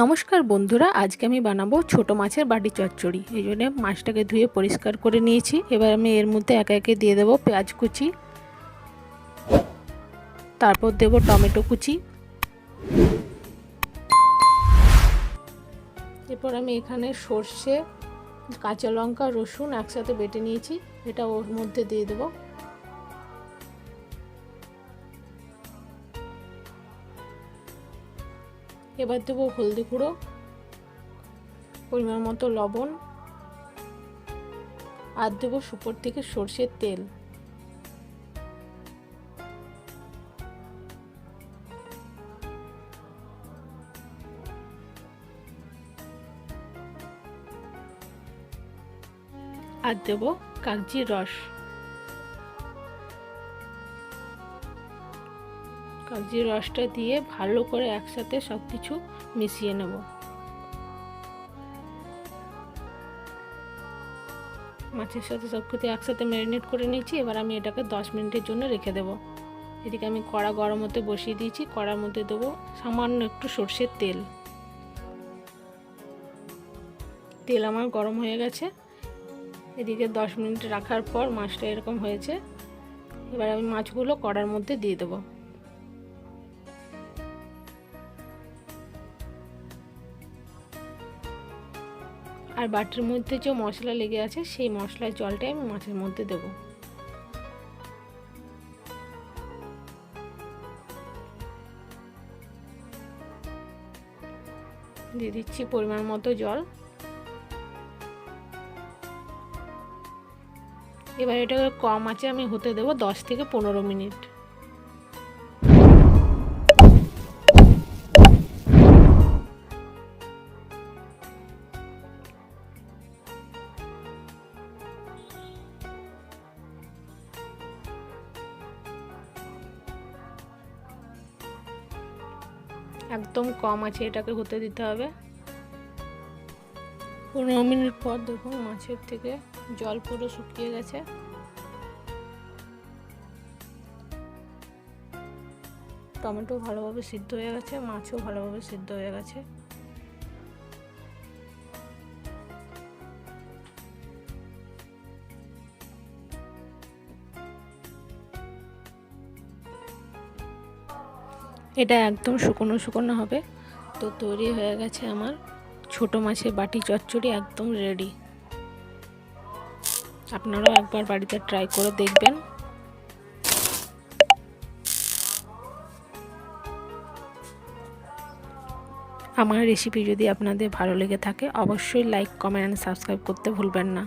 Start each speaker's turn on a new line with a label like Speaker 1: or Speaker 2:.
Speaker 1: নমস্কার বন্ধুরা, আজকে আমি বানাবো ছোট মাছের বাটি চচ্চড়ি। এই জন্য মাছটাকে ধুয়ে পরিষ্কার করে নিয়েছি। এবার আমি এর মধ্যে একে একে দিয়ে দেবো পেঁয়াজ কুচি, তারপর দেবো টমেটো কুচি। এরপর আমি এখানে সর্ষে, কাঁচা লঙ্কা, রসুন একসাথে বেটে নিয়েছি, এটা ওর মধ্যে দিয়ে দেবো। এবার দেবো হলদি গুঁড়ো, পরিমাণ মতো লবণ, আর দেবো উপর থেকে সর্ষের তেল। আর দেবো কাগজির রস। কাগজির রসটা দিয়ে ভালো করে একসাথে সব কিছু মিশিয়ে নেব। মাছের সাথে সব কিছু একসাথে ম্যারিনেট করে নিয়েছি। এবার আমি এটাকে 10 মিনিটের জন্য রেখে দেব। এদিকে আমি কড়া গরম হতে বসিয়ে দিয়েছি। কড়ার মধ্যে দেবো সামান্য একটু সর্ষের তেল। তেল আমার গরম হয়ে গেছে। এদিকে 10 মিনিট রাখার পর মাছটা এরকম হয়েছে। এবার আমি মাছগুলো কড়ার মধ্যে দিয়ে দেবো। আর বাটির মধ্যে যে মশলা লেগে আছে সেই মশলার জলটাই আমি মাছের মধ্যে দেব। দিয়ে দিচ্ছি পরিমাণ মতো জল। এবার এটাকে কম আঁচে আমি হতে দেব 10 থেকে 15 মিনিট। একদম কম আছে এটাকে হতে দিতে হবে। 15 মিনিট পর দেখুন মাছের থেকে জল পুরো শুকিয়ে গেছে। টমেটো ভালোভাবে সিদ্ধ হয়ে গেছে, মাছও ভালোভাবে সিদ্ধ হয়ে গেছে। এটা একদম শুকনো শুকনো হবে। তো তৈরি হয়ে গেছে আমার ছোট মাছের বাটি চচ্চড়ি, একদম রেডি। আপনারাও একবার বাড়িতে ট্রাই করে দেখবেন। আমার রেসিপি যদি আপনাদের ভালো লেগে থাকে অবশ্যই লাইক, কমেন্ট, সাবস্ক্রাইব করতে ভুলবেন না।